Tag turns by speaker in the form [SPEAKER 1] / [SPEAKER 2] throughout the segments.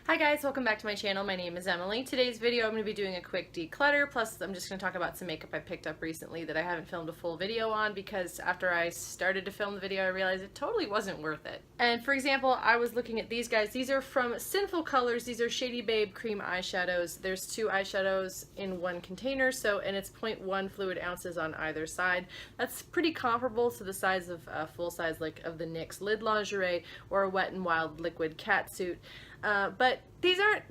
[SPEAKER 1] Hi guys, welcome back to my channel. My name is Emily. Today's video I'm going to be doing a quick declutter, plus I'm just going to talk about some makeup I picked up recently that I haven't filmed a full video on because after I started to film the video I realized it totally wasn't worth it. And for example, I was looking at these guys. These are from Sinful Colors. These are Shady Babe cream eyeshadows. There's 2 eyeshadows in one container, and it's 0.1 fluid ounces on either side. That's pretty comparable to the size of full size like of the NYX Lid Lingerie or a Wet n Wild Liquid Catsuit. But these aren't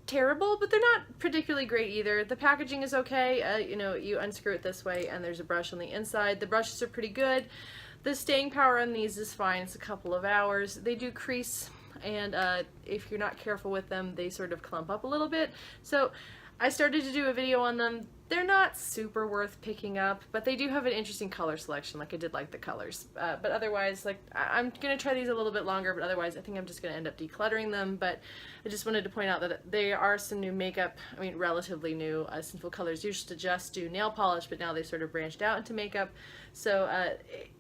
[SPEAKER 1] terrible, but they're not particularly great either. The packaging is okay. You unscrew it this way and there's a brush on the inside. The brushes are pretty good. The staying power on these is fine. It's a couple of hours. They do crease, and if you're not careful with them, they sort of clump up a little bit. So I started to do a video on them. They're not super worth picking up, but they do have an interesting color selection. Like, I did like the colors. But otherwise, like, I'm going to try these a little bit longer, but otherwise I think I'm just going to end up decluttering them. But I just wanted to point out that there are some new makeup, relatively new. Sinful Colors used to just do nail polish, but now they sort of branched out into makeup. So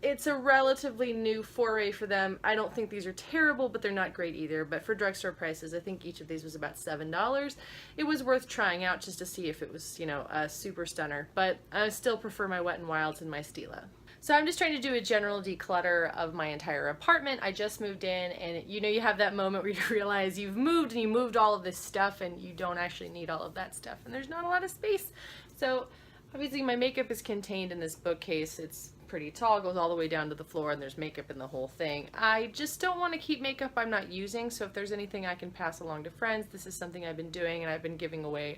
[SPEAKER 1] it's a relatively new foray for them. I don't think these are terrible, but they're not great either. But for drugstore prices, I think each of these was about $7. It was worth trying out just to see if it was, a super stunner. But I still prefer my Wet n Wilds and my Stila. So I'm just trying to do a general declutter of my entire apartment. I just moved in, and you have that moment where you realize you've moved and you moved all of this stuff and you don't actually need all of that stuff, and there's not a lot of space. So obviously my makeup is contained in this bookcase. It's pretty tall, goes all the way down to the floor, and there's makeup in the whole thing. I just don't want to keep makeup I'm not using, so if there's anything I can pass along to friends, this is something I've been doing, and I've been giving away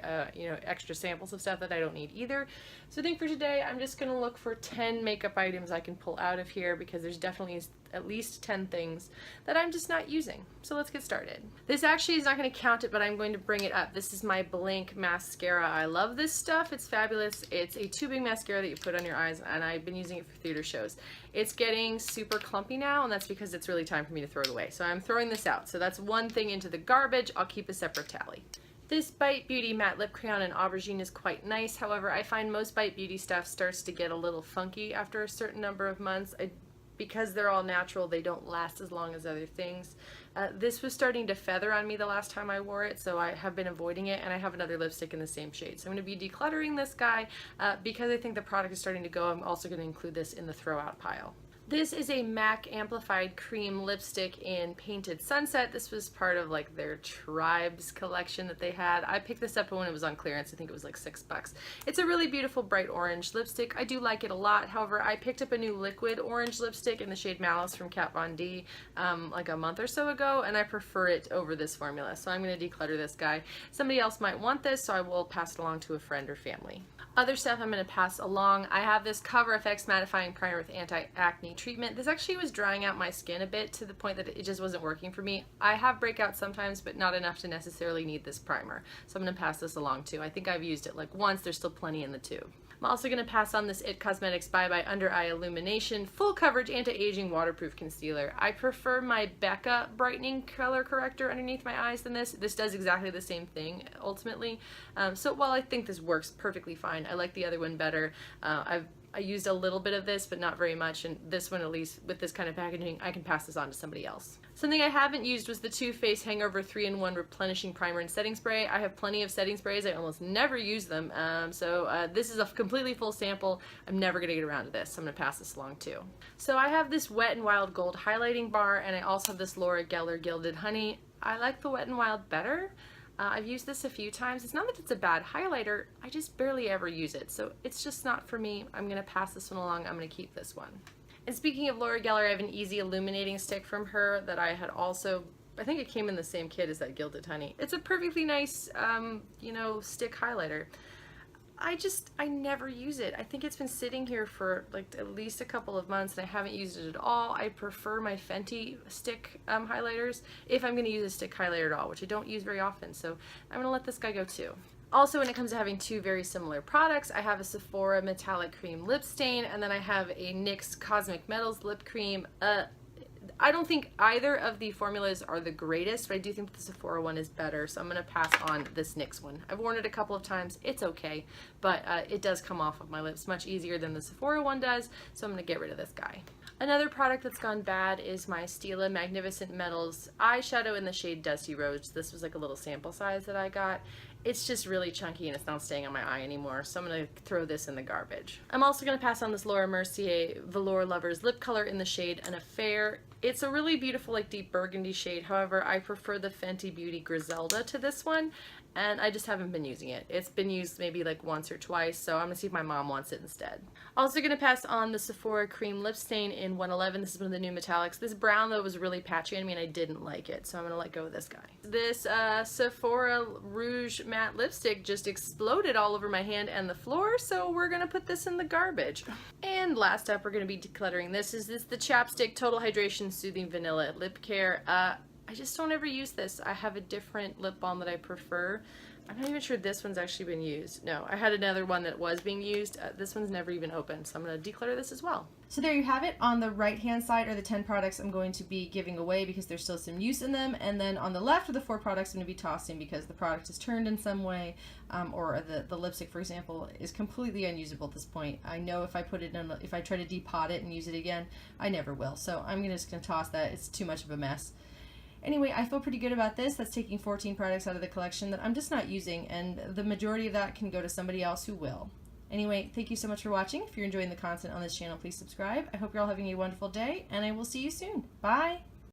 [SPEAKER 1] extra samples of stuff that I don't need either. So I think for today I'm just gonna look for 10 makeup items I can pull out of here, because there's definitely at least 10 things that I'm just not using. So let's get started. This actually is not going to count it, but I'm going to bring it up. This is my Blink mascara. I love this stuff. It's fabulous. It's a tubing mascara that you put on your eyes, and I've been using it for theater shows. It's getting super clumpy now, and that's because it's really time for me to throw it away. So I'm throwing this out. So that's one thing into the garbage. I'll keep a separate tally. This Bite Beauty Matte Lip Crayon in Aubergine is quite nice. However, I find most Bite Beauty stuff starts to get a little funky after a certain number of months. Because they're all natural, they don't last as long as other things. This was starting to feather on me the last time I wore it, so I have been avoiding it, and I have another lipstick in the same shade. So I'm going to be decluttering this guy. Because I think the product is starting to go, I'm also going to include this in the throw out pile. This is a MAC Amplified Cream Lipstick in Painted Sunset. This was part of like their Tribes collection that they had. I picked this up when it was on clearance. I think it was like $6. It's a really beautiful bright orange lipstick. I do like it a lot. However, I picked up a new liquid orange lipstick in the shade Malice from Kat Von D like a month or so ago, and I prefer it over this formula. So I'm going to declutter this guy. Somebody else might want this, so I will pass it along to a friend or family. Other stuff I'm going to pass along. I have this Cover FX Mattifying Primer with Anti-Acne Treatment. This actually was drying out my skin a bit to the point that it just wasn't working for me. I have breakouts sometimes, but not enough to necessarily need this primer. So I'm going to pass this along too. I think I've used it like once. There's still plenty in the tube. I'm also going to pass on this IT Cosmetics Bye Bye Under Eye Illumination Full Coverage Anti-Aging Waterproof Concealer. I prefer my Becca Brightening Color Corrector underneath my eyes than this. This does exactly the same thing ultimately. So while I think this works perfectly fine, I like the other one better. I used a little bit of this, but not very much, and this one, at least with this kind of packaging, I can pass this on to somebody else. Something I haven't used was the Too Faced Hangover 3-in-1 Replenishing Primer and Setting Spray. I have plenty of setting sprays. I almost never use them, so this is a completely full sample. I'm never going to get around to this, so I'm going to pass this along too. So I have this Wet n Wild Gold Highlighting Bar, and I also have this Laura Geller Gilded Honey. I like the Wet n Wild better. I've used this a few times. It's not that it's a bad highlighter, I just barely ever use it, so it's just not for me. I'm going to pass this one along. I'm going to keep this one. And speaking of Laura Geller, I have an Easy Illuminating Stick from her that I had also, I think it came in the same kit as that Gilded Honey. It's a perfectly nice, stick highlighter. I never use it. I think it's been sitting here for like at least a couple of months, and I haven't used it at all. I prefer my Fenty stick highlighters if I'm going to use a stick highlighter at all, which I don't use very often, so I'm going to let this guy go too. Also, when it comes to having 2 very similar products, I have a Sephora Metallic Cream Lip Stain, and then I have a NYX Cosmic Metals Lip Cream. I don't think either of the formulas are the greatest, but I do think the Sephora one is better, so I'm going to pass on this NYX one. I've worn it a couple of times. It's okay, but it does come off of my lips much easier than the Sephora one does, so I'm going to get rid of this guy. Another product that's gone bad is my Stila Magnificent Metals eyeshadow in the shade Dusty Rose. This was like a little sample size that I got. It's just really chunky and it's not staying on my eye anymore, so I'm going to throw this in the garbage. I'm also going to pass on this Laura Mercier Velour Lovers lip color in the shade An Affair. It's a really beautiful like deep burgundy shade, however I prefer the Fenty Beauty Griselda to this one, and I just haven't been using it. It's been used maybe like once or twice, so I'm going to see if my mom wants it instead. Also going to pass on the Sephora Cream Lip Stain in 111. This is one of the new metallics. This brown though was really patchy on me and I didn't like it, so I'm going to let go of this guy. This Sephora Rouge Matte Lipstick just exploded all over my hand and the floor, so we're going to put this in the garbage. And last up, we're going to be decluttering. This is the Chapstick Total Hydration Soothing Vanilla Lip Care. I just don't ever use this. I have a different lip balm that I prefer. I'm not even sure this one's actually been used. No, I had another one that was being used. This one's never even opened, so I'm going to declutter this as well. So there you have it. On the right hand side are the 10 products I'm going to be giving away because there's still some use in them, and then on the left are the 4 products I'm going to be tossing because the product is turned in some way, or the lipstick, for example, is completely unusable at this point. I know if I put it in, if I try to depot it and use it again, I never will. So I'm just going to toss that. It's too much of a mess. Anyway, I feel pretty good about this. That's taking 14 products out of the collection that I'm just not using, and the majority of that can go to somebody else who will. Anyway, thank you so much for watching. If you're enjoying the content on this channel, please subscribe. I hope you're all having a wonderful day, and I will see you soon. Bye!